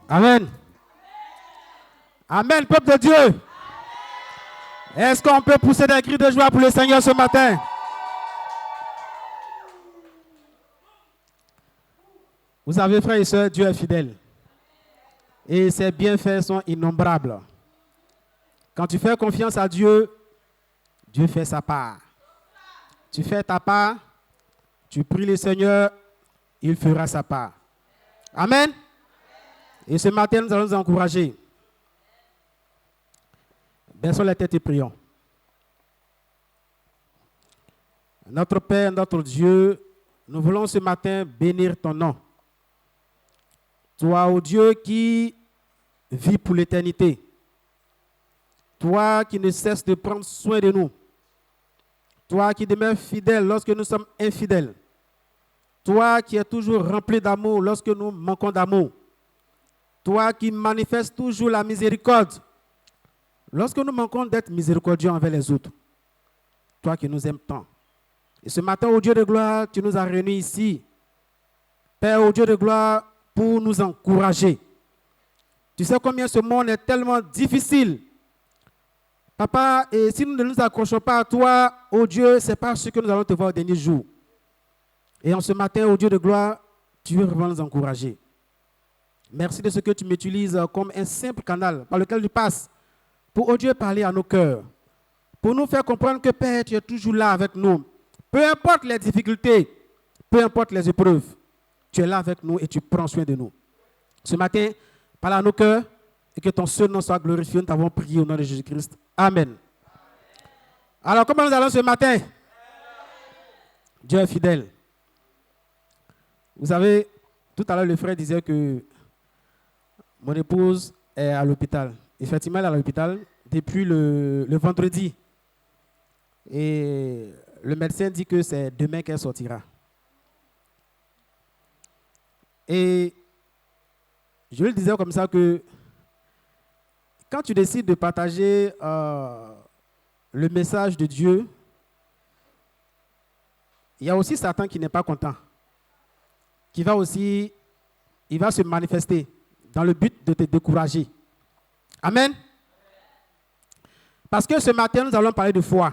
Amen. Amen, peuple de Dieu. Est-ce qu'on peut pousser des cris de joie pour le Seigneur ce matin? Vous savez, frères et sœurs, Dieu est fidèle. Et ses bienfaits sont innombrables. Quand tu fais confiance à Dieu, Dieu fait sa part. Tu fais ta part, tu pries le Seigneur, il fera sa part. Amen. Et ce matin, nous allons nous encourager. Baissons les têtes et prions. Notre Père, notre Dieu, nous voulons ce matin bénir ton nom. Toi, ô Dieu, qui vis pour l'éternité. Toi qui ne cesses de prendre soin de nous. Toi qui demeures fidèle lorsque nous sommes infidèles. Toi qui es toujours rempli d'amour lorsque nous manquons d'amour. Toi qui manifestes toujours la miséricorde lorsque nous manquons d'être miséricordieux envers les autres. Toi qui nous aimes tant. Et ce matin, ô Dieu de gloire, tu nous as réunis ici. Père, ô Dieu de gloire, pour nous encourager. Tu sais combien ce monde est tellement difficile. Papa, et si nous ne nous accrochons pas à toi, ô Dieu, c'est parce que nous allons te voir au dernier jour. Et en ce matin, ô Dieu de gloire, tu veux vraiment nous encourager. Merci de ce que tu m'utilises comme un simple canal par lequel tu passes pour, ô Dieu, parler à nos cœurs. Pour nous faire comprendre que, Père, tu es toujours là avec nous. Peu importe les difficultés, peu importe les épreuves, tu es là avec nous et tu prends soin de nous. Ce matin, parle à nos cœurs et que ton seul nom soit glorifié. Nous t'avons prié au nom de Jésus-Christ. Amen. Alors, comment nous allons ce matin? Dieu est fidèle. Vous savez, tout à l'heure, le frère disait que mon épouse est à l'hôpital. Effectivement, elle est à l'hôpital depuis le vendredi. Et le médecin dit que c'est demain qu'elle sortira. Et je lui disais comme ça que quand tu décides de partager le message de Dieu, il y a aussi Satan qui n'est pas content, qui va aussi, il va se manifester dans le but de te décourager. Amen. Parce que ce matin, nous allons parler de foi.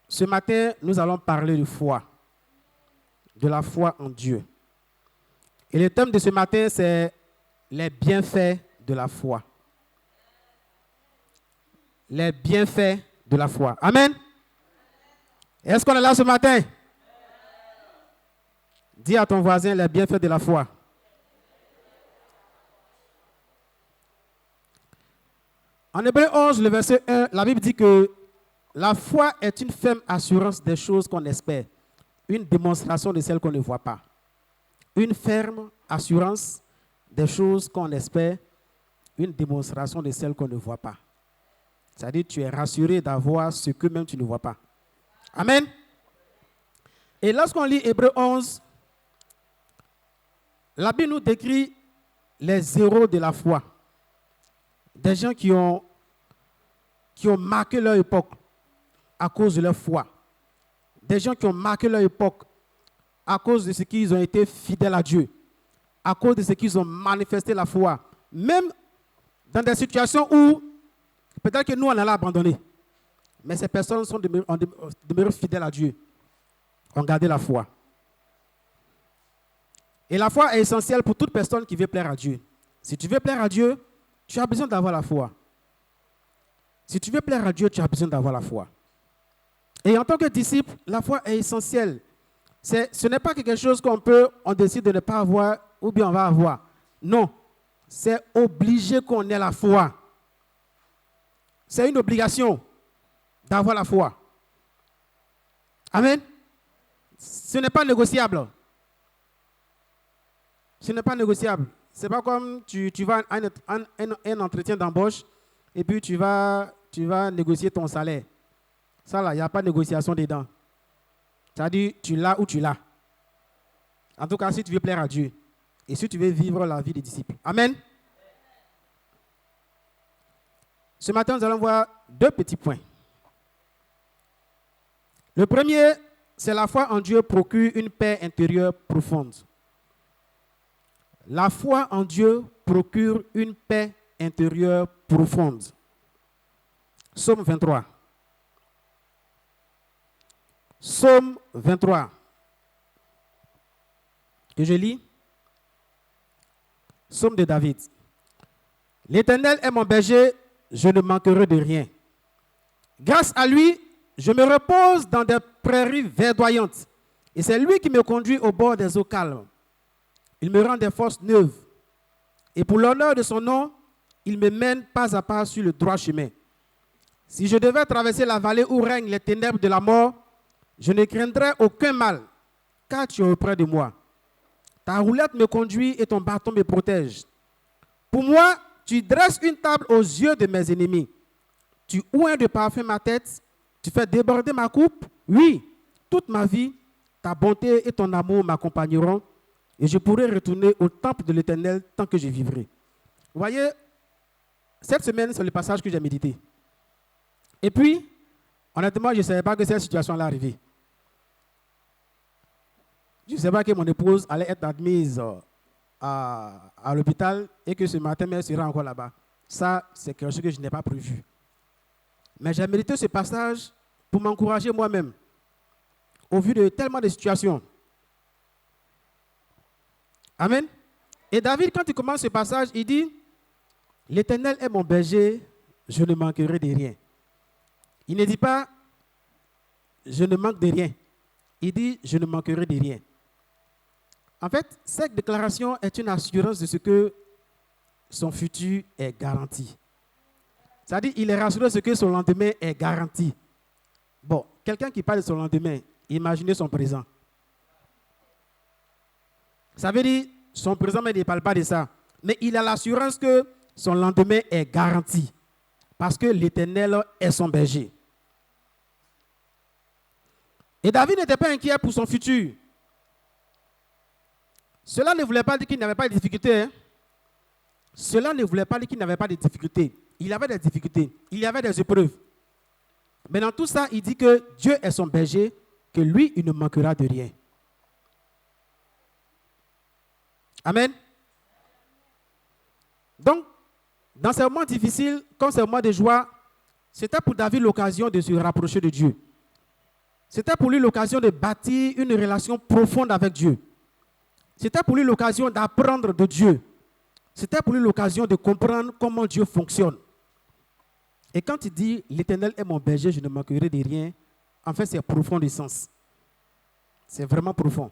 Ce matin, nous allons parler de foi, de la foi en Dieu. Et le thème de ce matin, c'est les bienfaits de la foi. Les bienfaits de la foi. Amen. Est-ce qu'on est là ce matin? Dis à ton voisin les bienfaits de la foi. En Hébreux 11, le verset 1, la Bible dit que la foi est une ferme assurance des choses qu'on espère, une démonstration de celles qu'on ne voit pas. Une ferme assurance des choses qu'on espère, une démonstration de celles qu'on ne voit pas. C'est-à-dire que tu es rassuré d'avoir ce que même tu ne vois pas. Amen. Et lorsqu'on lit Hébreux 11, la Bible nous décrit les héros de la foi. Des gens qui ont marqué leur époque à cause de leur foi. Des gens qui ont marqué leur époque à cause de ce qu'ils ont été fidèles à Dieu. À cause de ce qu'ils ont manifesté la foi. Même dans des situations où peut-être que nous, on allait abandonner. Mais ces personnes sont demeurées fidèles à Dieu. Ont gardé la foi. Et la foi est essentielle pour toute personne qui veut plaire à Dieu. Si tu veux plaire à Dieu, tu as besoin d'avoir la foi. Si tu veux plaire à Dieu, tu as besoin d'avoir la foi. Et en tant que disciple, la foi est essentielle. Ce n'est pas quelque chose on décide de ne pas avoir ou bien on va avoir. Non, c'est obligé qu'on ait la foi. C'est une obligation d'avoir la foi. Amen. Ce n'est pas négociable. Ce n'est pas négociable. Ce n'est pas comme tu vas à un entretien d'embauche et puis tu vas négocier ton salaire. Ça là, il n'y a pas de négociation dedans. C'est-à-dire, tu l'as ou tu l'as. En tout cas, si tu veux plaire à Dieu et si tu veux vivre la vie des disciples. Amen. Ce matin, nous allons voir deux petits points. Le premier, c'est la foi en Dieu procure une paix intérieure profonde. La foi en Dieu procure une paix intérieure profonde. Psaume 23. Psaume 23. Que je lis. Psaume de David. L'Éternel est mon berger, je ne manquerai de rien. Grâce à lui, je me repose dans des prairies verdoyantes. Et c'est lui qui me conduit au bord des eaux calmes. Il me rend des forces neuves. Et pour l'honneur de son nom, il me mène pas à pas sur le droit chemin. Si je devais traverser la vallée où règnent les ténèbres de la mort, je ne craindrais aucun mal, car tu es auprès de moi. Ta roulette me conduit et ton bâton me protège. Pour moi, tu dresses une table aux yeux de mes ennemis. Tu oins de parfum ma tête, tu fais déborder ma coupe. Oui, toute ma vie, ta bonté et ton amour m'accompagneront et je pourrai retourner au temple de l'Éternel tant que je vivrai. Vous voyez, cette semaine, c'est le passage que j'ai médité. Et puis, honnêtement, je ne savais pas que cette situation-là arrivait. Je ne savais pas que mon épouse allait être admise à l'hôpital et que ce matin, elle sera encore là-bas. Ça, c'est quelque chose que je n'ai pas prévu. Mais j'ai médité ce passage pour m'encourager moi-même, au vu de tellement de situations. Amen. Et David, quand il commence ce passage, il dit, « L'Éternel est mon berger, je ne manquerai de rien. » Il ne dit pas, « Je ne manque de rien. » Il dit, « Je ne manquerai de rien. » En fait, cette déclaration est une assurance de ce que son futur est garanti. C'est-à-dire qu'il est rassuré de ce que son lendemain est garanti. Bon, quelqu'un qui parle de son lendemain, imaginez son présent. Ça veut dire, son présent, mais il ne parle pas de ça. Mais il a l'assurance que son lendemain est garanti. Parce que l'Éternel est son berger. Et David n'était pas inquiet pour son futur. Cela ne voulait pas dire qu'il n'avait pas de difficultés. Hein? Cela ne voulait pas dire qu'il n'avait pas de difficultés. Il avait des difficultés. Il y avait des épreuves. Mais dans tout ça, il dit que Dieu est son berger, que lui, il ne manquera de rien. Amen. Donc, dans ces moments difficiles, comme ces moments de joie, c'était pour David l'occasion de se rapprocher de Dieu. C'était pour lui l'occasion de bâtir une relation profonde avec Dieu. C'était pour lui l'occasion d'apprendre de Dieu. C'était pour lui l'occasion de comprendre comment Dieu fonctionne. Et quand il dit « L'Éternel est mon berger, je ne manquerai de rien », en fait, c'est profond de sens. C'est vraiment profond.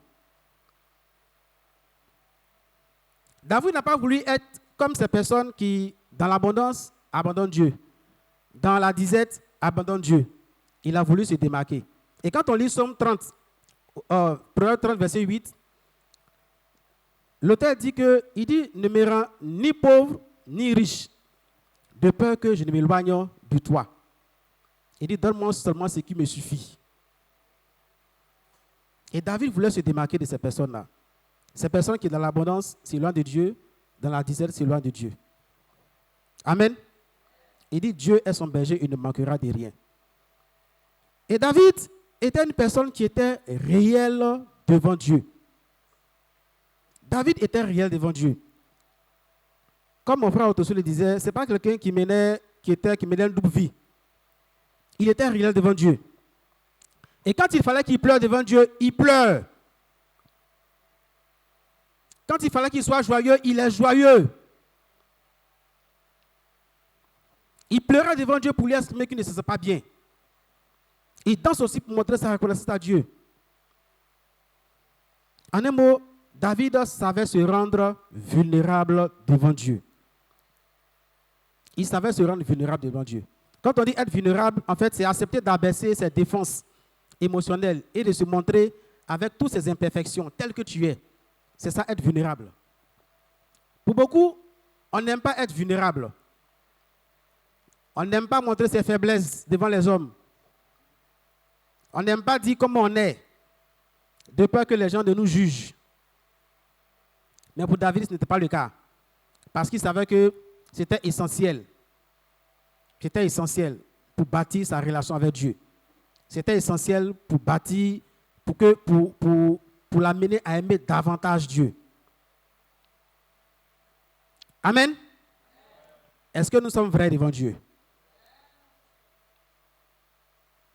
David n'a pas voulu être comme ces personnes qui, dans l'abondance, abandonnent Dieu. Dans la disette, abandonnent Dieu. Il a voulu se démarquer. Et quand on lit Psaume 30, Proverbe 30, verset 8, l'auteur dit que, il dit, ne me rends ni pauvre ni riche, de peur que je ne m'éloigne de toi. Il dit, donne-moi seulement ce qui me suffit. Et David voulait se démarquer de ces personnes-là. Ces personnes qui, dans l'abondance, s'éloignent de Dieu, dans la disette, s'éloignent de Dieu. Amen. Il dit, Dieu est son berger, il ne manquera de rien. Et David était une personne qui était réelle devant Dieu. David était réel devant Dieu. Comme mon frère Otoso le disait, ce n'est pas quelqu'un qui menait une double vie. Il était réel devant Dieu. Et quand il fallait qu'il pleure devant Dieu, il pleure. Quand il fallait qu'il soit joyeux, il est joyeux. Il pleurait devant Dieu pour lui exprimer qu'il ne se sent pas bien. Il danse aussi pour montrer sa reconnaissance à Dieu. En un mot, David savait se rendre vulnérable devant Dieu. Il savait se rendre vulnérable devant Dieu. Quand on dit être vulnérable, en fait, c'est accepter d'abaisser ses défenses émotionnelles et de se montrer avec toutes ses imperfections telles que tu es. C'est ça, être vulnérable. Pour beaucoup, on n'aime pas être vulnérable. On n'aime pas montrer ses faiblesses devant les hommes. On n'aime pas dire comment on est, de peur que les gens ne nous jugent. Mais pour David, ce n'était pas le cas. Parce qu'il savait que c'était essentiel. C'était essentiel pour bâtir sa relation avec Dieu. C'était essentiel pour bâtir, pour l'amener à aimer davantage Dieu. Amen. Est-ce que nous sommes vrais devant Dieu?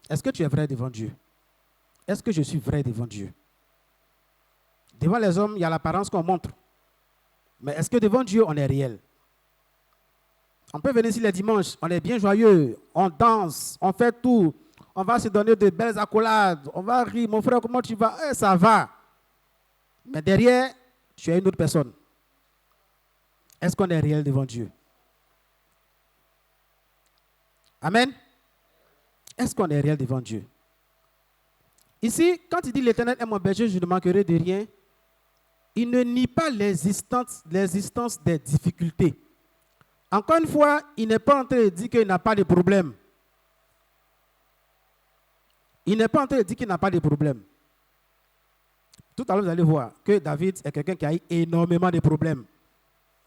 Est-ce que tu es vrai devant Dieu? Est-ce que je suis vrai devant Dieu? Devant les hommes, il y a l'apparence qu'on montre. Mais est-ce que devant Dieu, on est réel? On peut venir ici les dimanches, on est bien joyeux, on danse, on fait tout. On va se donner de belles accolades, on va rire. Mon frère, comment tu vas? Ça va. Mais derrière, tu es une autre personne. Est-ce qu'on est réel devant Dieu? Amen. Est-ce qu'on est réel devant Dieu? Ici, quand il dit l'Éternel est mon berger, je ne manquerai de rien, il ne nie pas l'existence des difficultés. Encore une fois, il n'est pas en train de dire qu'il n'a pas de problème. Il n'est pas en train de dire qu'il n'a pas de problème. Tout à l'heure, vous allez voir que David est quelqu'un qui a eu énormément de problèmes.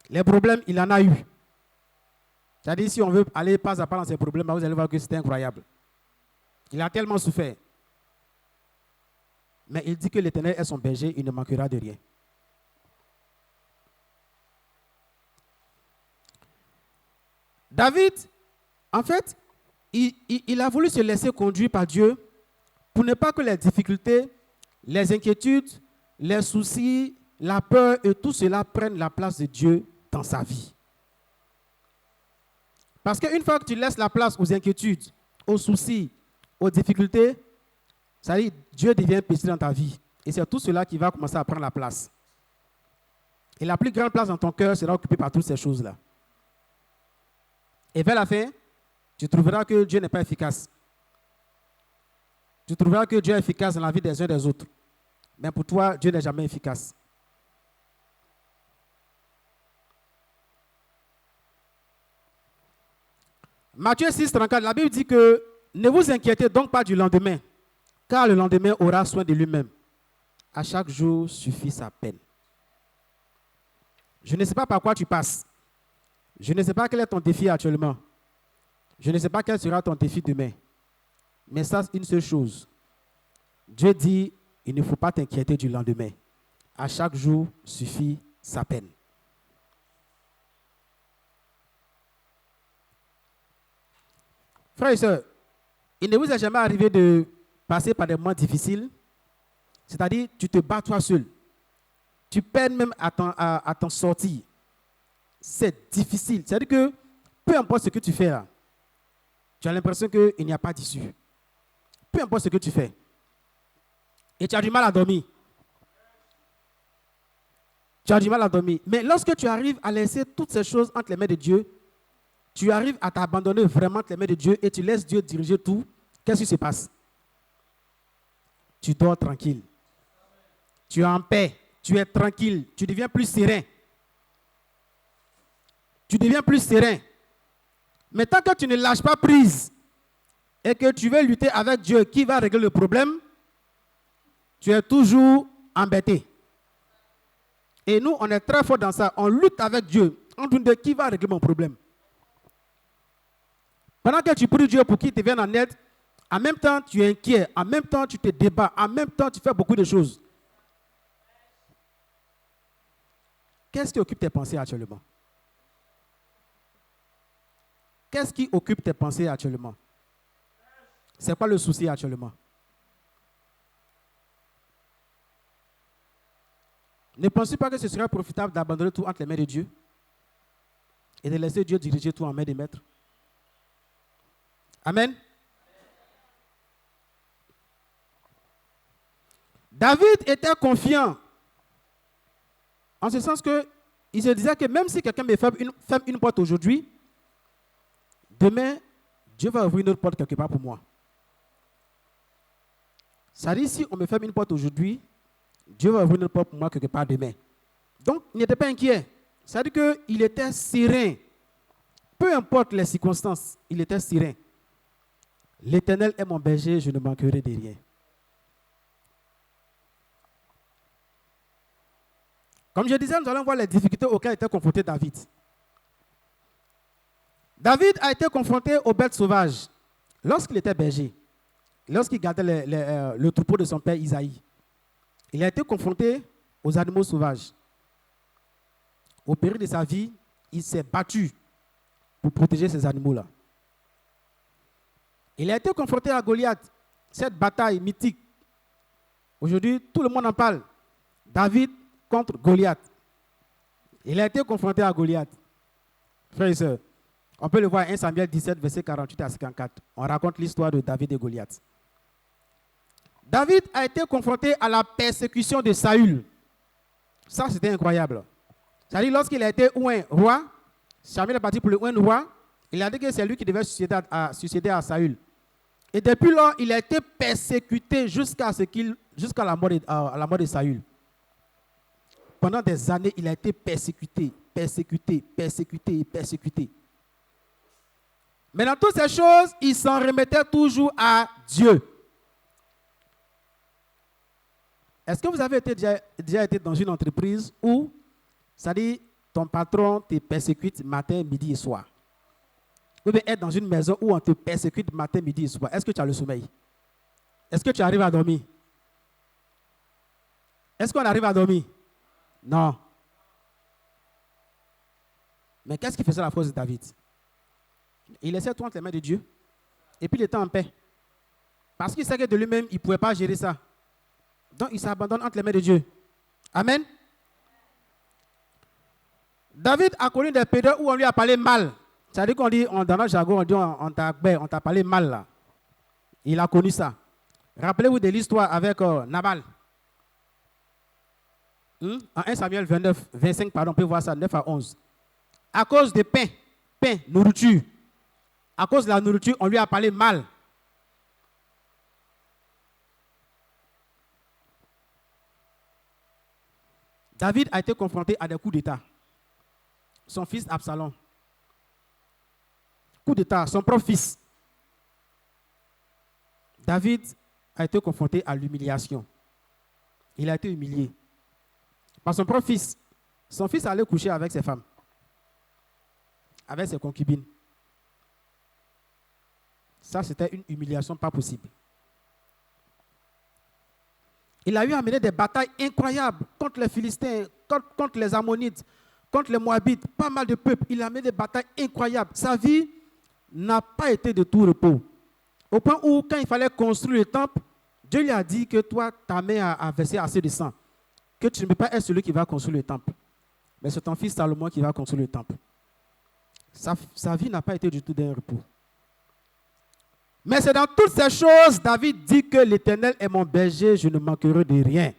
Les problèmes, il en a eu. C'est-à-dire, si on veut aller pas à pas dans ses problèmes, vous allez voir que c'est incroyable. Il a tellement souffert. Mais il dit que l'Éternel est son berger, il ne manquera de rien. David, en fait, il a voulu se laisser conduire par Dieu pour ne pas que les difficultés, les inquiétudes, les soucis, la peur et tout cela prennent la place de Dieu dans sa vie. Parce qu'une fois que tu laisses la place aux inquiétudes, aux soucis, aux difficultés, ça dit, Dieu devient petit dans ta vie. Et c'est tout cela qui va commencer à prendre la place. Et la plus grande place dans ton cœur sera occupée par toutes ces choses-là. Et vers la fin, tu trouveras que Dieu n'est pas efficace. Tu trouveras que Dieu est efficace dans la vie des uns et des autres. Mais pour toi, Dieu n'est jamais efficace. Matthieu 6, 34, la Bible dit que ne vous inquiétez donc pas du lendemain, car le lendemain aura soin de lui-même. À chaque jour suffit sa peine. Je ne sais pas par quoi tu passes. Je ne sais pas quel est ton défi actuellement. Je ne sais pas quel sera ton défi demain. Mais ça, c'est une seule chose. Dieu dit, il ne faut pas t'inquiéter du lendemain. À chaque jour suffit sa peine. Frères et sœurs, il ne vous est jamais arrivé de passer par des moments difficiles, c'est-à-dire tu te bats toi seul. Tu peines même à t'en sortir. C'est difficile. C'est-à-dire que peu importe ce que tu fais là, tu as l'impression qu'il n'y a pas d'issue. Peu importe ce que tu fais. Et tu as du mal à dormir. Tu as du mal à dormir. Mais lorsque tu arrives à laisser toutes ces choses entre les mains de Dieu, tu arrives à t'abandonner vraiment entre les mains de Dieu et tu laisses Dieu diriger tout, qu'est-ce qui se passe? Tu dors tranquille. Tu es en paix. Tu es tranquille. Tu deviens plus serein. Tu deviens plus serein. Mais tant que tu ne lâches pas prise et que tu veux lutter avec Dieu qui va régler le problème, tu es toujours embêté. Et nous, on est très fort dans ça. On lutte avec Dieu. On nous dit qui va régler mon problème. Pendant que tu pries Dieu pour qu'il te vienne en aide, en même temps, tu es inquiet. En même temps, tu te débats. En même temps, tu fais beaucoup de choses. Qu'est-ce qui occupe tes pensées actuellement? Qu'est-ce qui occupe tes pensées actuellement? C'est quoi le souci actuellement? Ne penses-tu pas que ce serait profitable d'abandonner tout entre les mains de Dieu et de laisser Dieu diriger tout en main des maîtres? Amen. David était confiant en ce sens qu'il se disait que même si quelqu'un me ferme une porte aujourd'hui, demain, Dieu va ouvrir une autre porte quelque part pour moi. Ça dit, si on me ferme une porte aujourd'hui, Dieu va ouvrir une autre porte pour moi quelque part demain. Donc, il n'était pas inquiet. Ça dit qu'il était serein. Peu importe les circonstances, il était serein. L'Éternel est mon berger, je ne manquerai de rien. Comme je disais, nous allons voir les difficultés auxquelles était confronté David. David a été confronté aux bêtes sauvages lorsqu'il était berger, lorsqu'il gardait le troupeau de son père Isaïe. Il a été confronté aux animaux sauvages. Au péril de sa vie, il s'est battu pour protéger ces animaux-là. Il a été confronté à Goliath, cette bataille mythique. Aujourd'hui, tout le monde en parle. David contre Goliath. Il a été confronté à Goliath. Frères et sœurs, on peut le voir en 1 Samuel 17, verset 48 à 54. On raconte l'histoire de David et Goliath. David a été confronté à la persécution de Saül. Ça, c'était incroyable. C'est-à-dire, lorsqu'il a été oint roi, Samuel est parti pour le oint roi, il a dit que c'est lui qui devait succéder à Saül. Et depuis lors, il a été persécuté jusqu'à la mort de Saül. Pendant des années, il a été persécuté. Mais dans toutes ces choses, il s'en remettait toujours à Dieu. Est-ce que vous avez déjà été dans une entreprise où, c'est-à-dire, ton patron te persécute matin, midi et soir? Ou bien être dans une maison où on te persécute matin, midi et soir. Est-ce que tu as le sommeil? Est-ce que tu arrives à dormir? Est-ce qu'on arrive à dormir? Non. Mais qu'est-ce qui faisait la force de David? Il laissait tout entre les mains de Dieu. Et puis il était en paix. Parce qu'il sait que de lui-même, il ne pouvait pas gérer ça. Donc il s'abandonne entre les mains de Dieu. Amen. David a connu des périodes où on lui a parlé mal. C'est-à-dire qu'on dit, dans notre jargon, on t'a parlé mal là. Il a connu ça. Rappelez-vous de l'histoire avec Nabal. En 1 Samuel 25, on peut voir ça, 9 à 11. À cause de pain, nourriture. À cause de la nourriture, on lui a parlé mal. David a été confronté à des coups d'État. Son fils Absalom. Coup d'État, son propre fils. David a été confronté à l'humiliation. Il a été humilié. Par son propre fils. Son fils allait coucher avec ses femmes. Avec ses concubines. Ça, c'était une humiliation pas possible. Il a eu à mener des batailles incroyables contre les Philistins, contre les Ammonites, contre les Moabites, pas mal de peuples. Il a mené des batailles incroyables. Sa vie n'a pas été de tout repos. Au point où, quand il fallait construire le temple, Dieu lui a dit que toi, ta main a versé assez de sang, que tu ne peux pas être celui qui va construire le temple. Mais c'est ton fils Salomon qui va construire le temple. Sa vie n'a pas été du tout d'un repos. Mais c'est dans toutes ces choses, David dit que l'Éternel est mon berger, je ne manquerai de rien.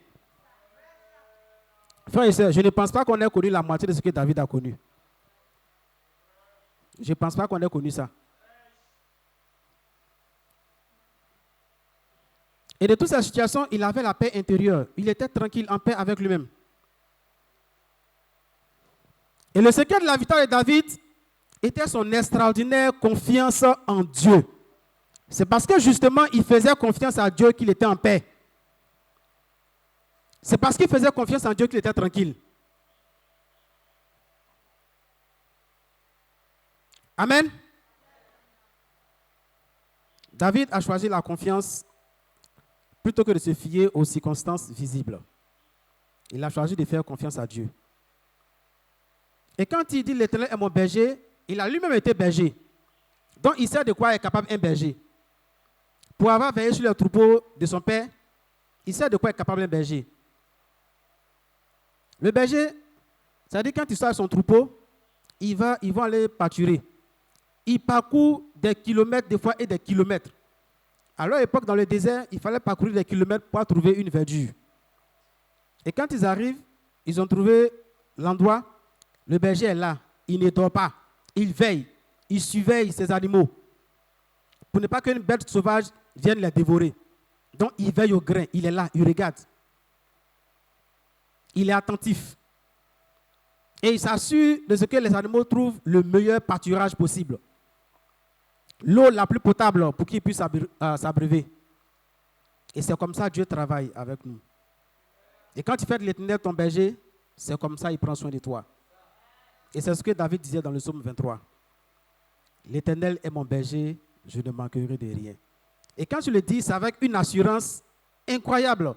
Frères et sœurs, je ne pense pas qu'on ait connu la moitié de ce que David a connu. Je ne pense pas qu'on ait connu ça. Et de toutes ces situations, il avait la paix intérieure. Il était tranquille, en paix avec lui-même. Et le secret de la victoire de David était son extraordinaire confiance en Dieu. C'est parce que justement, il faisait confiance à Dieu qu'il était en paix. C'est parce qu'il faisait confiance en Dieu qu'il était tranquille. Amen. David a choisi la confiance plutôt que de se fier aux circonstances visibles. Il a choisi de faire confiance à Dieu. Et quand il dit l'Éternel est mon berger, il a lui-même été berger. Donc il sait de quoi est capable un berger. Pour avoir veillé sur le troupeau de son père, il sait de quoi est capable un berger. Le berger, c'est-à-dire quand il sort son troupeau, ils vont aller pâturer. Il parcourt des kilomètres des fois et des kilomètres. À leur époque, dans le désert, il fallait parcourir des kilomètres pour trouver une verdure. Et quand ils arrivent, ils ont trouvé l'endroit, le berger est là, il ne dort pas, il veille, il surveille ses animaux pour ne pas qu'une bête sauvage vienne les dévorer. Donc il veille au grain, il est là, il regarde. Il est attentif. Et il s'assure de ce que les animaux trouvent le meilleur pâturage possible. L'eau la plus potable pour qu'ils puissent s'abreuver. Et c'est comme ça que Dieu travaille avec nous. Et quand tu fais de l'Éternel ton berger, c'est comme ça qu'il prend soin de toi. Et c'est ce que David disait dans le psaume 23. L'Éternel est mon berger, je ne manquerai de rien. Et quand tu le dis, c'est avec une assurance incroyable.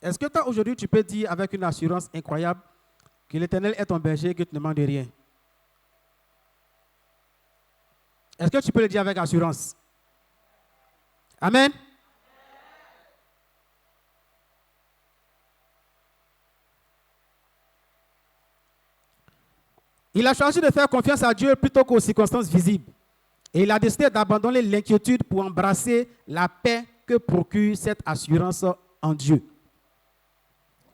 Est-ce que toi, aujourd'hui, tu peux dire avec une assurance incroyable, Que l'Éternel est ton berger et que tu ne manques de rien. Est-ce que tu peux le dire avec assurance? Amen. Il a choisi de faire confiance à Dieu plutôt qu'aux circonstances visibles. Et il a décidé d'abandonner l'inquiétude pour embrasser la paix que procure cette assurance en Dieu.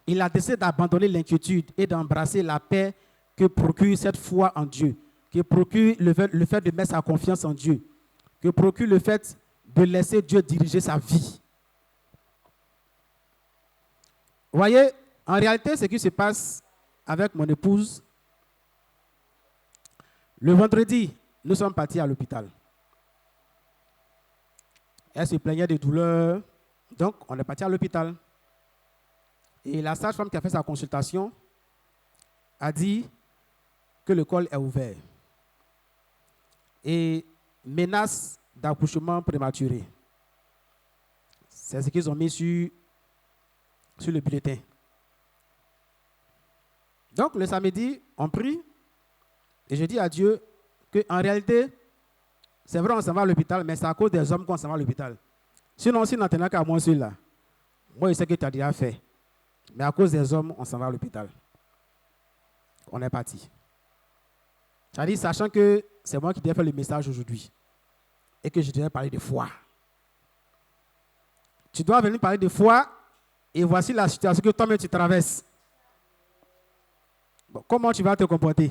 Il a décidé d'abandonner l'inquiétude et d'embrasser la paix que procure cette foi en Dieu, que procure le fait de mettre sa confiance en Dieu, que procure le fait de laisser Dieu diriger sa vie. Vous voyez, en réalité, ce qui se passe avec mon épouse, le vendredi, nous sommes partis à l'hôpital. Elle se plaignait de douleurs, donc on est parti à l'hôpital. Et la sage-femme qui a fait sa consultation a dit que le col est ouvert et menace d'accouchement prématuré. C'est ce qu'ils ont mis sur le bulletin. Donc le samedi, on prie et je dis à Dieu qu'en réalité, c'est vrai, on s'en va à l'hôpital, mais c'est à cause des hommes qu'on s'en va à l'hôpital. Sinon, si on n'en qu'à moi celui-là, moi je sais que tu as déjà fait. Mais à cause des hommes, on s'en va à l'hôpital. On est parti. C'est-à-dire, sachant que c'est moi qui devais faire le message aujourd'hui et que je devais parler de foi. Tu dois venir parler de foi et voici la situation que toi-même tu traverses. Bon, comment tu vas te comporter?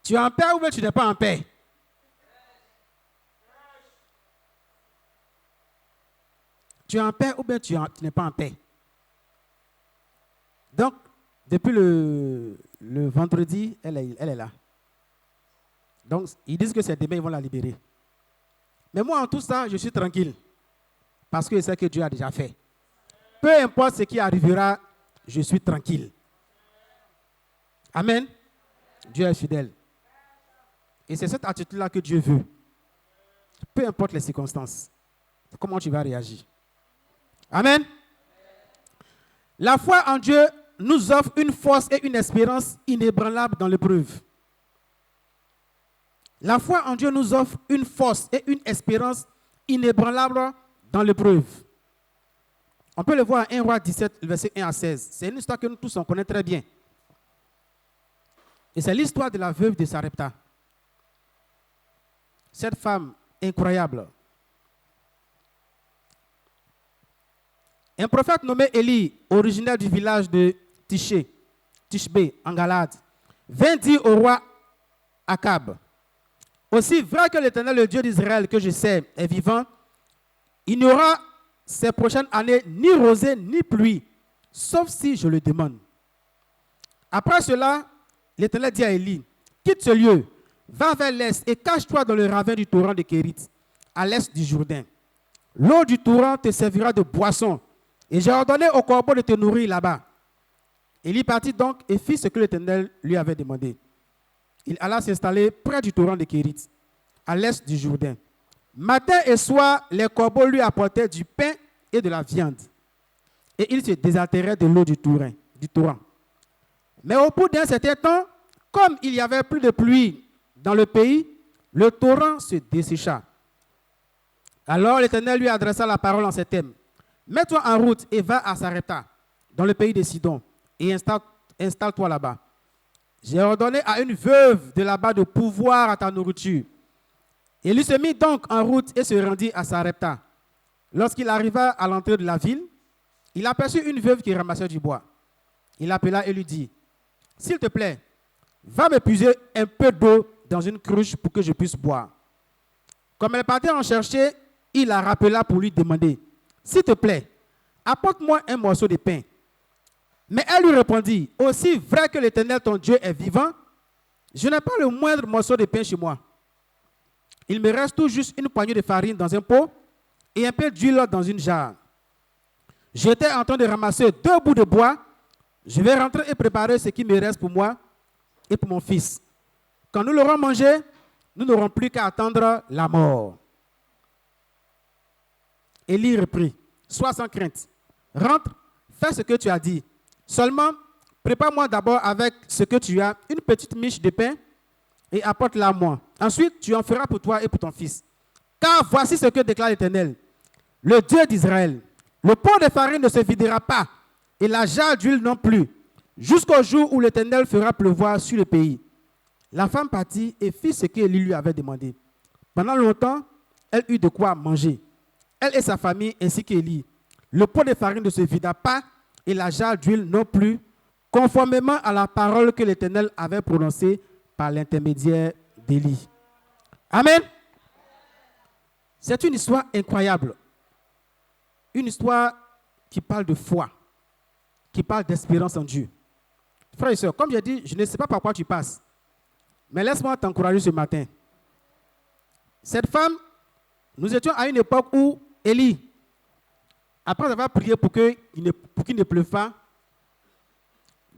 Tu es en paix ou bien tu n'es pas en paix? Tu es en paix ou bien tu n'es pas en paix? Donc, depuis le vendredi, elle est là. Donc, ils disent que c'est demain, ils vont la libérer. Mais moi, en tout ça, je suis tranquille. Parce que je sais que Dieu a déjà fait. Peu importe ce qui arrivera, je suis tranquille. Amen. Dieu est fidèle. Et c'est cette attitude-là que Dieu veut. Peu importe les circonstances. Comment tu vas réagir? Amen. La foi en Dieu nous offre une force et une espérance inébranlables dans l'épreuve. La foi en Dieu nous offre une force et une espérance inébranlables dans l'épreuve. On peut le voir en 1 Roi 17, verset 1 à 16. C'est une histoire que nous tous on connaît très bien. Et c'est l'histoire de la veuve de Sarepta. Cette femme incroyable. Un prophète nommé Élie, originaire du village de Tishbé, en Galade, vint dire au roi Akab: aussi vrai que l'Éternel, le Dieu d'Israël, que je sais, est vivant, il n'y aura ces prochaines années ni rosée ni pluie, sauf si je le demande. Après cela, l'Éternel dit à Élie: quitte ce lieu, va vers l'est et cache-toi dans le ravin du torrent de Kérit, à l'est du Jourdain. L'eau du torrent te servira de boisson, et j'ai ordonné au corbeau de te nourrir là-bas. Élie partit donc et fit ce que l'Éternel lui avait demandé. Il alla s'installer près du torrent de Kérit, à l'est du Jourdain. Matin et soir, les corbeaux lui apportaient du pain et de la viande, et il se désaltérait de l'eau du torrent. Mais au bout d'un certain temps, comme il n'y avait plus de pluie dans le pays, le torrent se dessécha. Alors l'Éternel lui adressa la parole en ces termes: mets-toi en route et va à Sarepta, dans le pays de Sidon, et installe-toi là-bas. J'ai ordonné à une veuve de là-bas de pourvoir à ta nourriture. Et lui se mit donc en route et se rendit à Sarepta. Lorsqu'il arriva à l'entrée de la ville, il aperçut une veuve qui ramassait du bois. Il l'appela et lui dit: s'il te plaît, va me puiser un peu d'eau dans une cruche pour que je puisse boire. Comme elle partait en chercher, il la rappela pour lui demander: s'il te plaît, apporte-moi un morceau de pain. Mais elle lui répondit: aussi vrai que l'Éternel ton Dieu est vivant, je n'ai pas le moindre morceau de pain chez moi. Il me reste tout juste une poignée de farine dans un pot et un peu d'huile dans une jarre. J'étais en train de ramasser 2 bouts de bois. Je vais rentrer et préparer ce qui me reste pour moi et pour mon fils. Quand nous l'aurons mangé, nous n'aurons plus qu'à attendre la mort. Élie reprit: sois sans crainte, rentre, fais ce que tu as dit. Seulement, prépare-moi d'abord avec ce que tu as, une petite miche de pain, et apporte-la à moi. Ensuite, tu en feras pour toi et pour ton fils. Car voici ce que déclare l'Éternel, le Dieu d'Israël. Le pot de farine ne se videra pas, et la jarre d'huile non plus, jusqu'au jour où l'Éternel fera pleuvoir sur le pays. La femme partit et fit ce qu'Élie lui avait demandé. Pendant longtemps, elle eut de quoi manger, elle et sa famille ainsi qu'Élie. Le pot de farine ne se vida pas, et la jarre d'huile non plus, conformément à la parole que l'Éternel avait prononcée par l'intermédiaire d'Élie. Amen. C'est une histoire incroyable. Une histoire qui parle de foi, qui parle d'espérance en Dieu. Frères et sœurs, comme j'ai dit, je ne sais pas par quoi tu passes, mais laisse-moi t'encourager ce matin. Cette femme, nous étions à une époque où Élie, après avoir prié pour qu'il ne pleuve pas,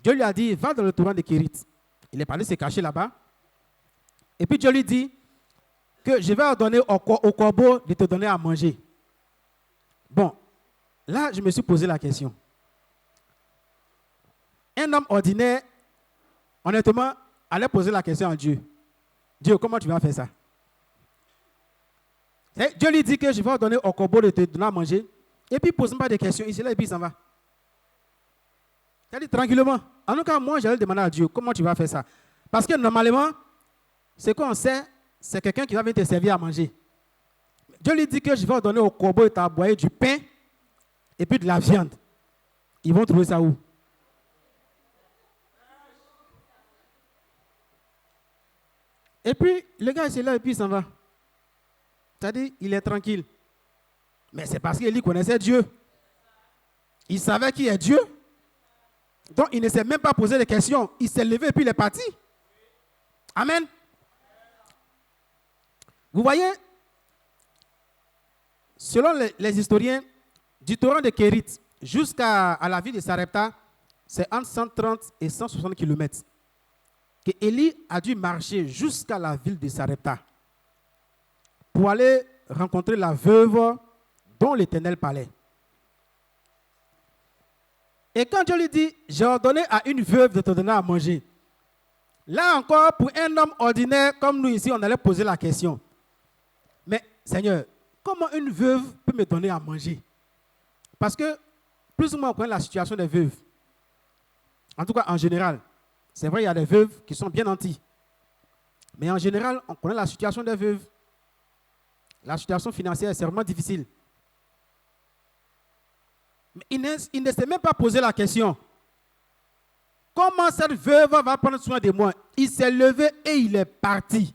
Dieu lui a dit, va dans le torrent de Kérit. Il est parti se cacher là-bas. Et puis Dieu lui dit que je vais ordonner au corbeau de te donner à manger. Bon, là, je me suis posé la question. Un homme ordinaire, honnêtement, allait poser la question à Dieu. Dieu, comment tu vas faire ça? Et Dieu lui dit que je vais ordonner au corbeau de te donner à manger. Et puis, il ne pose pas de questions. Il se lève et puis il s'en va. Il dit tranquillement. En tout cas, moi, j'allais demander à Dieu, comment tu vas faire ça? Parce que normalement, ce qu'on sait, c'est quelqu'un qui va venir te servir à manger. Dieu lui dit que je vais ordonner au corbeau de t'aboyer du pain et puis de la viande. Ils vont trouver ça où? Et puis, le gars, il se lève et puis il s'en va. C'est-à-dire, il est tranquille. Mais c'est parce qu'Élie connaissait Dieu. Il savait qui est Dieu. Donc, il ne s'est même pas posé de questions. Il s'est levé et puis il est parti. Amen. Vous voyez, selon les historiens, du torrent de Kérit jusqu'à la ville de Sarepta, c'est entre 130 et 160 km. Que Élie a dû marcher jusqu'à la ville de Sarepta pour aller rencontrer la veuve dont l'Éternel parlait. Et quand Dieu lui dit, j'ai ordonné à une veuve de te donner à manger, là encore, pour un homme ordinaire comme nous ici, on allait poser la question. Mais Seigneur, comment une veuve peut me donner à manger? Parce que plus ou moins on connaît la situation des veuves. En tout cas, en général. C'est vrai, il y a des veuves qui sont bien nantis. Mais en général, on connaît la situation des veuves. La situation financière est vraiment difficile. Mais il ne s'est même pas posé la question. Comment cette veuve va prendre soin de moi? Il s'est levé et il est parti.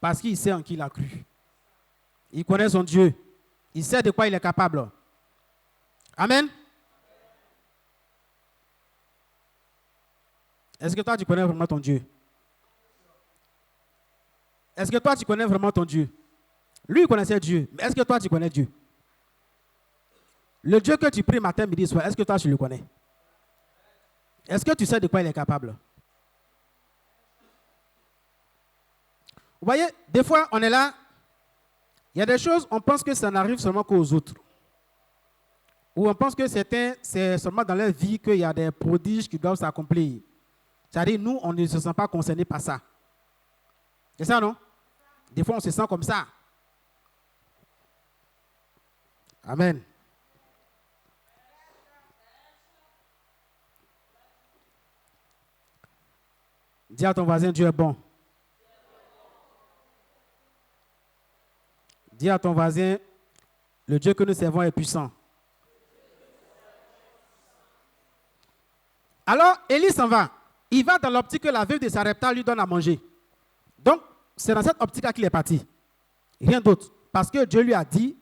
Parce qu'il sait en qui il a cru. Il connaît son Dieu. Il sait de quoi il est capable. Amen. Est-ce que toi, tu connais vraiment ton Dieu? Est-ce que toi, tu connais vraiment ton Dieu? Lui, il connaissait Dieu. Mais est-ce que toi, tu connais Dieu? Le Dieu que tu pries matin, midi, soir, est-ce que toi, tu le connais? Est-ce que tu sais de quoi il est capable? Vous voyez, des fois, on est là, il y a des choses, on pense que ça n'arrive seulement qu'aux autres. Ou on pense que c'est seulement dans leur vie qu'il y a des prodiges qui doivent s'accomplir. C'est-à-dire, nous, on ne se sent pas concernés par ça. C'est ça, non? Des fois, on se sent comme ça. Amen. Dis à ton voisin, Dieu est bon. Dis à ton voisin, le Dieu que nous servons est puissant. Alors, Élie s'en va. Il va dans l'optique que la veuve de Sarepta lui donne à manger. Donc, c'est dans cette optique-là qu'il est parti. Rien d'autre. Parce que Dieu lui a dit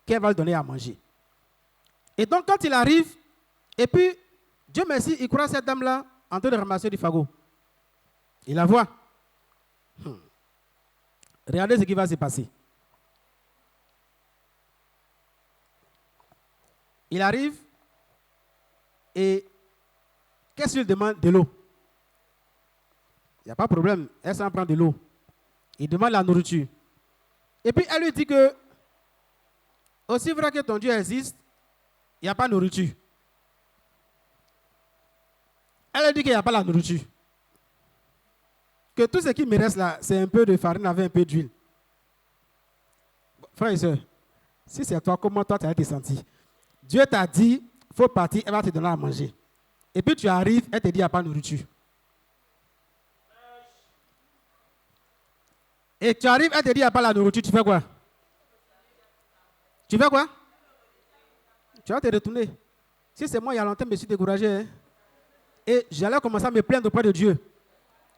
qu'elle va lui donner à manger. Et donc, quand il arrive, et puis, Dieu merci, il croit cette dame-là en train de ramasser du fagot. Il la voit. Regardez ce qui va se passer. Il arrive et qu'est-ce qu'il demande? De l'eau. Il n'y a pas de problème, elle s'en prend de l'eau. Il demande la nourriture. Et puis elle lui dit que, aussi vrai que ton Dieu existe, il n'y a pas de nourriture. Elle a dit qu'il n'y a pas la nourriture. Que tout ce qui me reste là, c'est un peu de farine avec un peu d'huile. Frère et soeur, si c'est toi, comment toi tu as été senti? Dieu t'a dit, il faut partir, elle va te donner à manger. Et puis tu arrives, elle te dit, il n'y a pas de nourriture. Et tu arrives, elle te dit, il n'y a pas la nourriture, tu fais quoi? Tu fais quoi? Tu vas te retourner. Si c'est moi, il y a longtemps, je me suis découragé. Hein? Et j'allais commencer à me plaindre auprès de Dieu.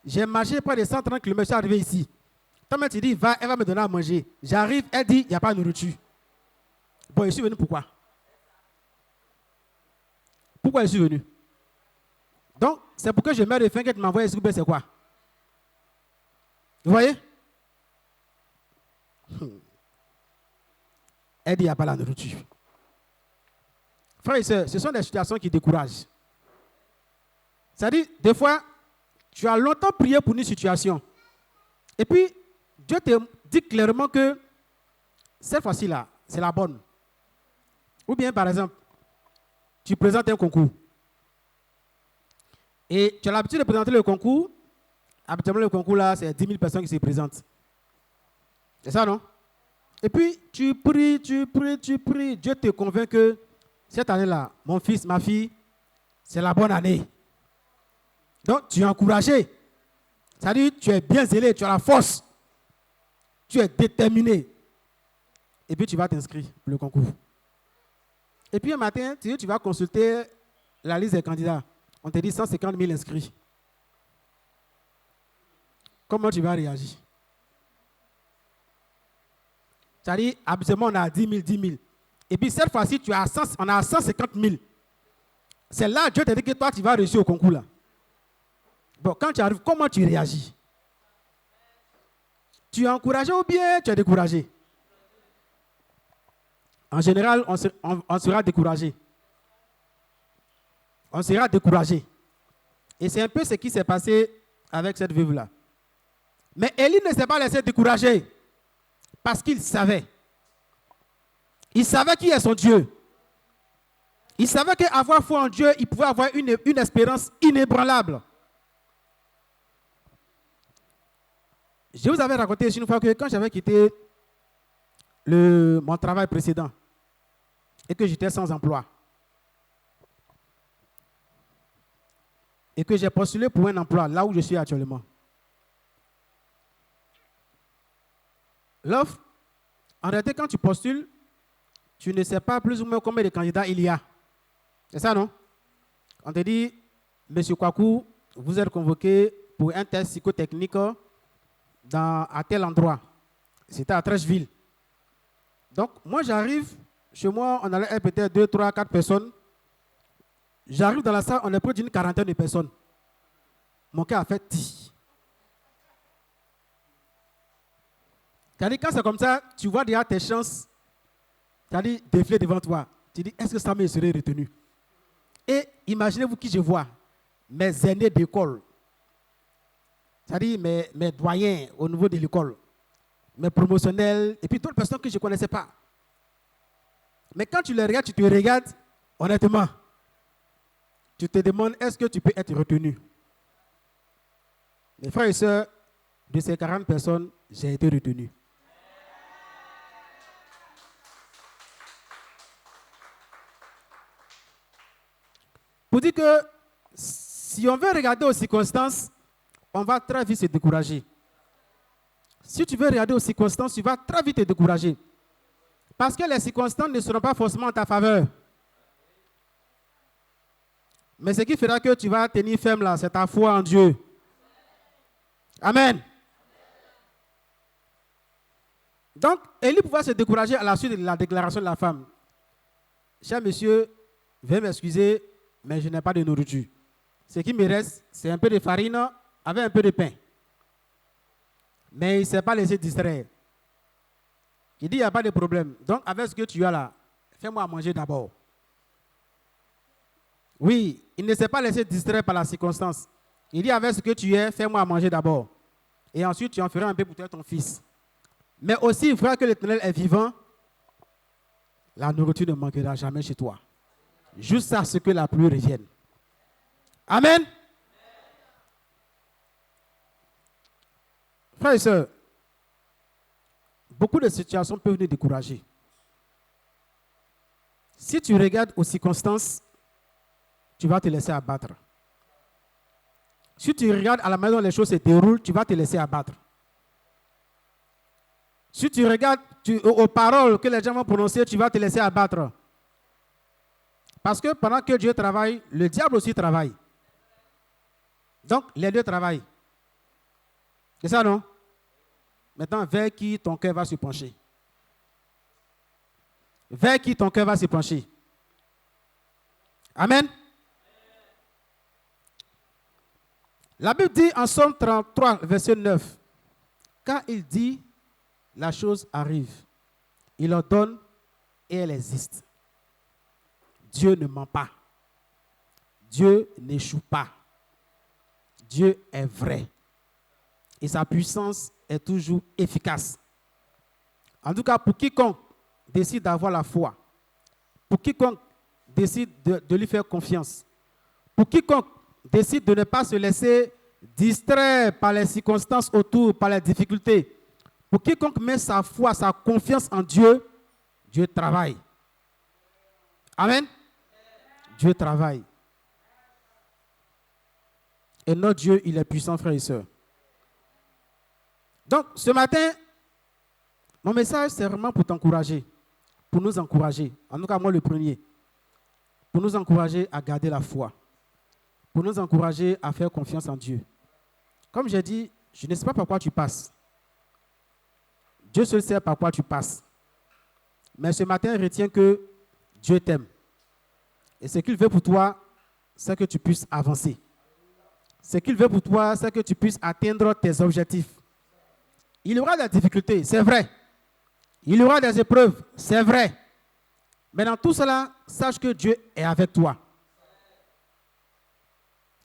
J'ai marché près de 130 km, je suis arrivé ici. Toi, tu dis, va, elle va me donner à manger. J'arrive, elle dit, il n'y a pas de nourriture. Bon, je suis venu pourquoi? Pourquoi je suis venu? Donc, c'est pour que je meurs de faim que tu m'envoies ici, c'est quoi? Vous voyez? Elle dit, il n'y a pas la nourriture. Frères et sœurs, ce sont des situations qui découragent. C'est-à-dire, des fois, tu as longtemps prié pour une situation. Et puis, Dieu te dit clairement que cette fois-ci-là, c'est la bonne. Ou bien, par exemple, tu présentes un concours. Et tu as l'habitude de présenter le concours. Habituellement, le concours, là, c'est 10 000 personnes qui se présentent. C'est ça, non? Et puis, tu pries. Dieu te convainc que cette année-là, mon fils, ma fille, c'est la bonne année. Donc, tu es encouragé. C'est-à-dire, tu es bien zélé, tu as la force. Tu es déterminé. Et puis, tu vas t'inscrire pour le concours. Et puis, un matin, tu vas consulter la liste des candidats. On te dit 150 000 inscrits. Comment tu vas réagir? C'est-à-dire, habituellement, on a 10 000. Et puis, cette fois-ci, on a 150 000. C'est là que Dieu te dit que toi, tu vas réussir au concours là. Bon, quand tu arrives, comment tu réagis? Tu es encouragé ou bien tu es découragé? En général, on sera découragé. On sera découragé. Et c'est un peu ce qui s'est passé avec cette veuve-là. Mais Élie ne s'est pas laissé décourager parce qu'il savait. Il savait qui est son Dieu. Il savait qu'avoir foi en Dieu, il pouvait avoir une espérance inébranlable. Je vous avais raconté une fois que quand j'avais quitté mon travail précédent et que j'étais sans emploi et que j'ai postulé pour un emploi là où je suis actuellement. L'offre, en réalité, quand tu postules, tu ne sais pas plus ou moins combien de candidats il y a. C'est ça, non? On te dit, Monsieur Kwaku, vous êtes convoqué pour un test psychotechnique à tel endroit. C'était à Trècheville. Donc, moi, j'arrive, chez moi, on allait être peut-être 2, 3, 4 personnes. J'arrive dans la salle, on est près d'une quarantaine de personnes. Mon cœur a fait ti. C'est-à-dire, quand c'est comme ça, tu vois déjà tes chances, c'est-à-dire défiler devant toi. Tu dis, est-ce que ça me serait retenu? Et imaginez-vous qui je vois. Mes aînés d'école. C'est-à-dire mes doyens au niveau de l'école. Mes promotionnels. Et puis d'autres personnes que je ne connaissais pas. Mais quand tu les regardes, tu te regardes, honnêtement, tu te demandes, est-ce que tu peux être retenu? Mes frères et sœurs, de ces 40 personnes, j'ai été retenu. Pour dire que si on veut regarder aux circonstances, on va très vite se décourager. Si tu veux regarder aux circonstances, tu vas très vite te décourager. Parce que les circonstances ne seront pas forcément en ta faveur. Mais ce qui fera que tu vas tenir ferme là, c'est ta foi en Dieu. Amen. Donc, Élie pouvait se décourager à la suite de la déclaration de la femme. Cher monsieur, veuillez m'excuser, mais je n'ai pas de nourriture. Ce qui me reste, c'est un peu de farine avec un peu de pain. Mais il ne s'est pas laissé distraire. Il dit, il n'y a pas de problème. Donc, avec ce que tu as là, fais-moi à manger d'abord. Oui, il ne s'est pas laissé distraire par la circonstance. Il dit, avec ce que tu es, fais-moi à manger d'abord. Et ensuite, tu en feras un peu pour toi, ton fils. Mais aussi, il faudra que l'Éternel est vivant. La nourriture ne manquera jamais chez toi. Juste à ce que la pluie revienne. Amen. Frères et sœurs, beaucoup de situations peuvent nous décourager. Si tu regardes aux circonstances, tu vas te laisser abattre. Si tu regardes à la manière dont les choses se déroulent, tu vas te laisser abattre. Si tu regardes aux paroles que les gens vont prononcer, tu vas te laisser abattre. Parce que pendant que Dieu travaille, le diable aussi travaille. Donc, les deux travaillent. C'est ça, non? Maintenant, vers qui ton cœur va se pencher? Vers qui ton cœur va se pencher? Amen. La Bible dit en Psaume 33, verset 9, quand il dit, la chose arrive, il ordonne et elle existe. Dieu ne ment pas. Dieu n'échoue pas. Dieu est vrai. Et sa puissance est toujours efficace. En tout cas, pour quiconque décide d'avoir la foi, pour quiconque décide de lui faire confiance, pour quiconque décide de ne pas se laisser distraire par les circonstances autour, par les difficultés, pour quiconque met sa foi, sa confiance en Dieu, Dieu travaille. Amen. Dieu travaille. Et notre Dieu, il est puissant, frères et sœurs. Donc, ce matin, mon message, c'est vraiment pour t'encourager, pour nous encourager. En tout cas, moi, le premier. Pour nous encourager à garder la foi. Pour nous encourager à faire confiance en Dieu. Comme j'ai dit, je ne sais pas par quoi tu passes. Dieu seul sait par quoi tu passes. Mais ce matin, retiens que Dieu t'aime. Et ce qu'il veut pour toi, c'est que tu puisses avancer. Ce qu'il veut pour toi, c'est que tu puisses atteindre tes objectifs. Il y aura des difficultés, c'est vrai. Il y aura des épreuves, c'est vrai. Mais dans tout cela, sache que Dieu est avec toi.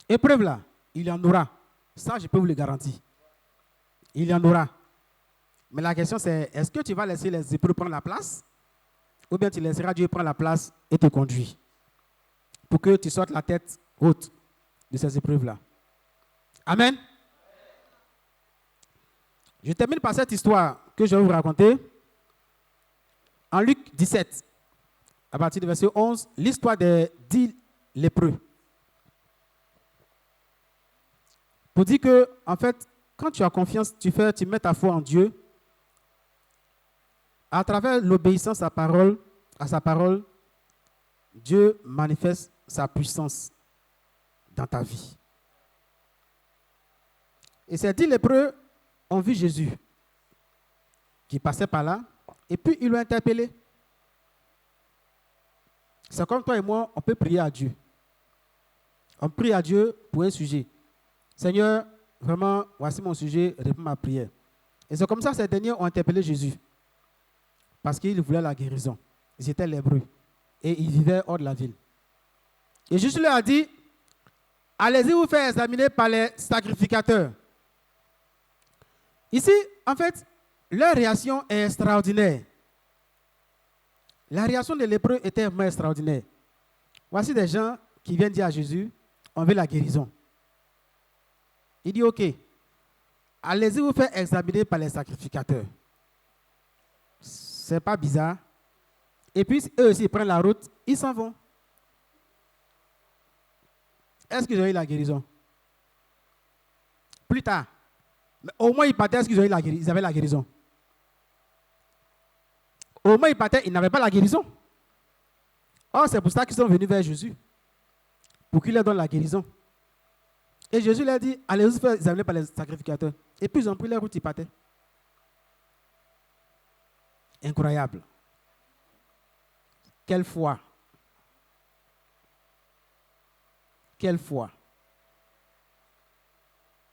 Épreuve là, il y en aura. Ça, je peux vous le garantir. Il y en aura. Mais la question c'est, est-ce que tu vas laisser les épreuves prendre la place? Ou bien tu laisseras Dieu prendre la place et te conduire? Pour que tu sortes la tête haute de ces épreuves-là. Amen. Je termine par cette histoire que je vais vous raconter. En Luc 17, à partir du verset 11, l'histoire des 10 lépreux. Pour dire que, en fait, quand tu as confiance, tu mets ta foi en Dieu, à travers l'obéissance à sa parole, Dieu manifeste sa puissance dans ta vie. Et ces 10 lépreux ont vu Jésus qui passait par là, et puis ils l'ont interpellé. C'est comme toi et moi, on peut prier à Dieu. On prie à Dieu pour un sujet. Seigneur, vraiment, voici mon sujet, réponds ma prière. Et c'est comme ça que ces derniers ont interpellé Jésus. Parce qu'ils voulaient la guérison. Ils étaient lépreux. Et ils vivaient hors de la ville. Et Jésus leur a dit, allez-y vous faire examiner par les sacrificateurs. Ici, en fait, leur réaction est extraordinaire. La réaction des lépreux était vraiment extraordinaire. Voici des gens qui viennent dire à Jésus, on veut la guérison. Il dit, ok, allez-y vous faire examiner par les sacrificateurs. C'est pas bizarre. Et puis, eux aussi, ils prennent la route, ils s'en vont. Est-ce qu'ils ont eu la guérison? Plus tard. Mais au moins, ils partaient, est-ce qu'ils ont eu la guérison? Ils avaient la guérison. Au moins, ils partaient, ils n'avaient pas la guérison. Or, c'est pour ça qu'ils sont venus vers Jésus. Pour qu'il leur donne la guérison. Et Jésus leur dit, allez vous faire examiner par les sacrificateurs. Et puis, ils ont pris leur route, ils partaient. Incroyable. Quelle foi. Quelle foi.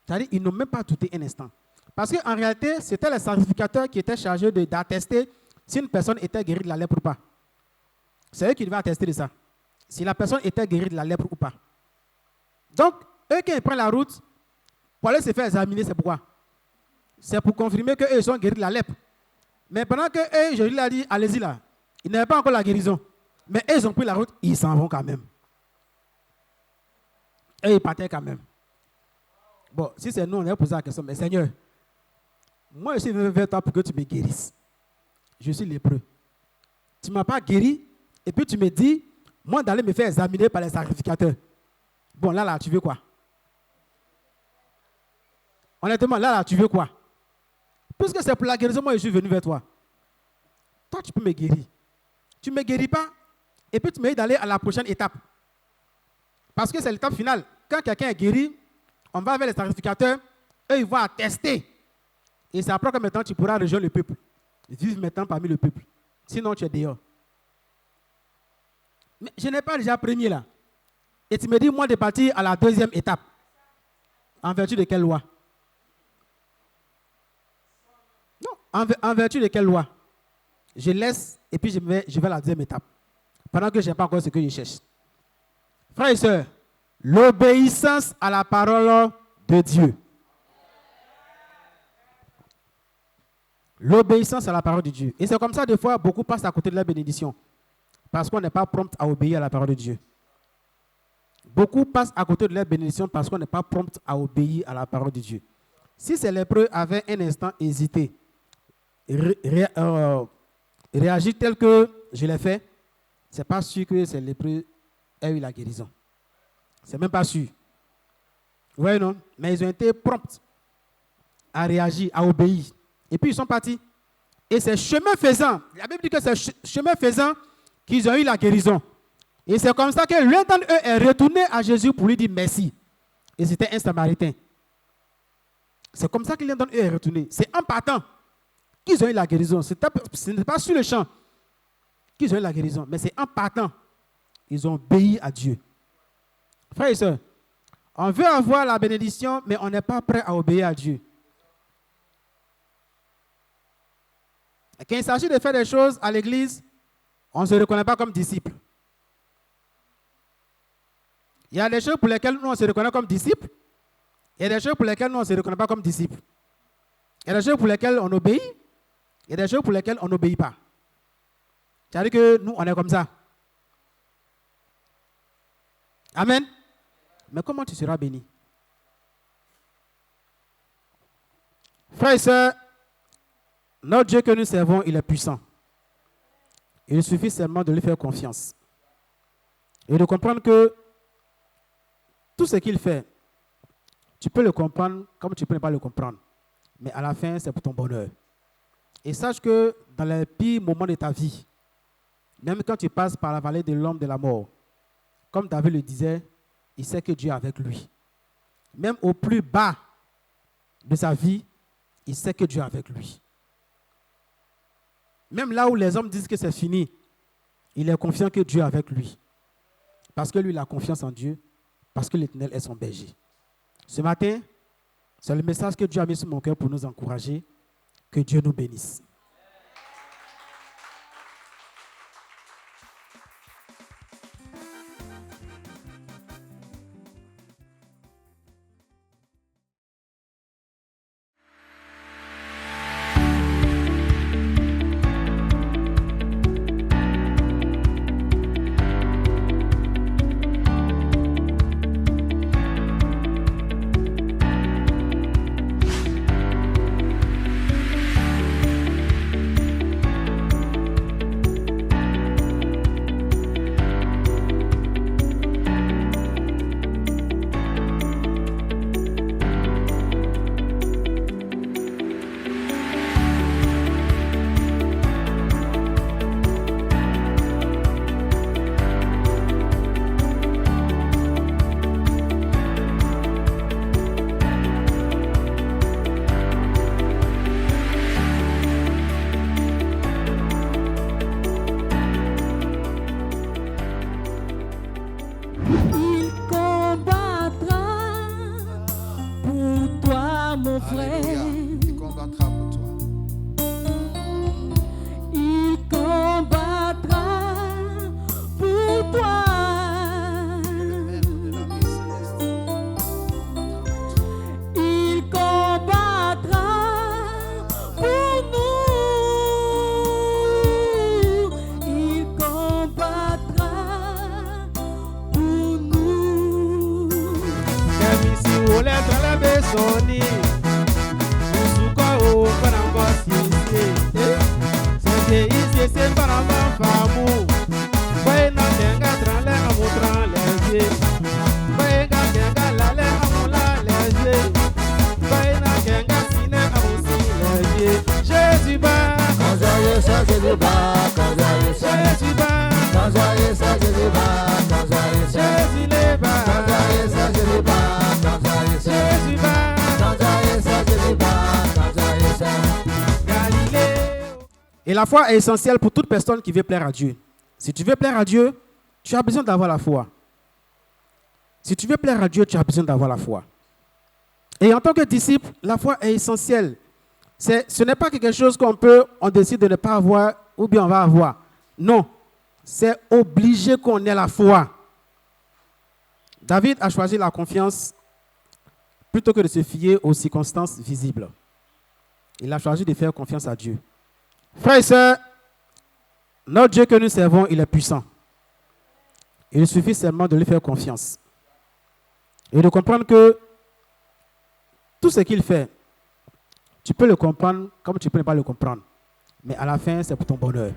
C'est-à-dire, ils n'ont même pas douté un instant. Parce qu'en réalité, c'était les sacrificateurs qui étaient chargés d'attester si une personne était guérie de la lèpre ou pas. C'est eux qui devaient attester de ça. Si la personne était guérie de la lèpre ou pas. Donc, eux, quand ils prennent la route, pour aller se faire examiner, c'est pourquoi? C'est pour confirmer qu'eux sont guéris de la lèpre. Mais pendant que eux, Jésus leur a dit, allez-y là, ils n'avaient pas encore la guérison. Mais eux, ils ont pris la route, ils s'en vont quand même. Et ils partaient quand même. Bon, si c'est nous, on a posé la question, mais Seigneur, moi je suis venu vers toi pour que tu me guérisses. Je suis lépreux. Tu ne m'as pas guéri, et puis tu me dis, moi d'aller me faire examiner par les sacrificateurs. Bon, là, tu veux quoi? Honnêtement, là, tu veux quoi? Puisque c'est pour la guérison, moi je suis venu vers toi. Toi, tu peux me guérir. Tu ne me guéris pas, et puis tu me dis d'aller à la prochaine étape. Parce que c'est l'étape finale. Quand quelqu'un est guéri, on va vers les sacrificateurs, eux, ils vont attester. Et c'est après que maintenant tu pourras rejoindre le peuple. Vivre maintenant parmi le peuple. Sinon, tu es dehors. Mais je n'ai pas déjà premier là. Et tu me dis, moi, de partir à la deuxième étape. En vertu de quelle loi? Non, en vertu de quelle loi? Je laisse et puis je vais à la deuxième étape. Pendant que je n'ai pas encore ce que je cherche. Frères et sœurs, l'obéissance à la parole de Dieu. L'obéissance à la parole de Dieu. Et c'est comme ça, des fois, beaucoup passent à côté de la bénédiction. Parce qu'on n'est pas prompt à obéir à la parole de Dieu. Beaucoup passent à côté de la bénédiction parce qu'on n'est pas prompt à obéir à la parole de Dieu. Si ces lépreux avaient un instant hésité, réagir tel que je l'ai fait, ce n'est pas sûr que ces lépreux aient eu la guérison. C'est même pas sûr. Oui, non? Mais ils ont été prompts à réagir, à obéir. Et puis ils sont partis. Et c'est chemin faisant, la Bible dit que c'est chemin faisant qu'ils ont eu la guérison. Et c'est comme ça que l'un d'entre eux est retourné à Jésus pour lui dire merci. Et c'était un Samaritain. C'est comme ça que l'un d'entre eux est retourné. C'est en partant qu'ils ont eu la guérison. Ce n'est pas sur le champ qu'ils ont eu la guérison, mais c'est en partant. Ils ont obéi à Dieu. Frères et sœurs, on veut avoir la bénédiction, mais on n'est pas prêt à obéir à Dieu. Et quand il s'agit de faire des choses à l'église, on ne se reconnaît pas comme disciple. Il y a des choses pour lesquelles nous on se reconnaît comme disciple. Il y a des choses pour lesquelles nous on ne se reconnaît pas comme disciple. Il y a des choses pour lesquelles on obéit. Il y a des choses pour lesquelles on n'obéit pas. C'est-à-dire que nous, on est comme ça. Amen. Mais comment tu seras béni? Frères et sœurs, notre Dieu que nous servons, il est puissant. Il suffit seulement de lui faire confiance. Et de comprendre que tout ce qu'il fait, tu peux le comprendre comme tu peux ne pas le comprendre. Mais à la fin, c'est pour ton bonheur. Et sache que dans les pires moments de ta vie, même quand tu passes par la vallée de l'ombre de la mort, comme David le disait, il sait que Dieu est avec lui. Même au plus bas de sa vie, il sait que Dieu est avec lui. Même là où les hommes disent que c'est fini, il est confiant que Dieu est avec lui. Parce que lui, il a confiance en Dieu, parce que l'Éternel est son berger. Ce matin, c'est le message que Dieu a mis sur mon cœur pour nous encourager. Que Dieu nous bénisse. Soni, Usuko, l'amour. Voyez na kenga tranle amour tran les yeux. Voyez na kenga lale amour la les yeux. Voyez na kenga sine amour si les yeux. Jésus bat. Quand joyeux ça Jésus bat, quand joyeux ça Jésus bat. quand joyeux ça Jésus bat, quand joyeux ça Jésus les bat. quand joyeux ça Jésus bat, quand joyeux ça Jésus bat. quand joyeux ça Jésus bat, quand joyeux ça. Galilée. Et la foi est essentielle pour toute personne qui veut plaire à Dieu. Si tu veux plaire à Dieu, tu as besoin d'avoir la foi. Si tu veux plaire à Dieu, tu as besoin d'avoir la foi. Et en tant que disciple, la foi est essentielle. Ce n'est pas quelque chose on décide de ne pas avoir ou bien on va avoir. Non, c'est obligé qu'on ait la foi. David a choisi la confiance plutôt que de se fier aux circonstances visibles. Il a choisi de faire confiance à Dieu. Frères et sœurs, notre Dieu que nous servons, il est puissant. Il suffit seulement de lui faire confiance. Et de comprendre que tout ce qu'il fait, tu peux le comprendre comme tu peux ne pas le comprendre. Mais à la fin, c'est pour ton bonheur.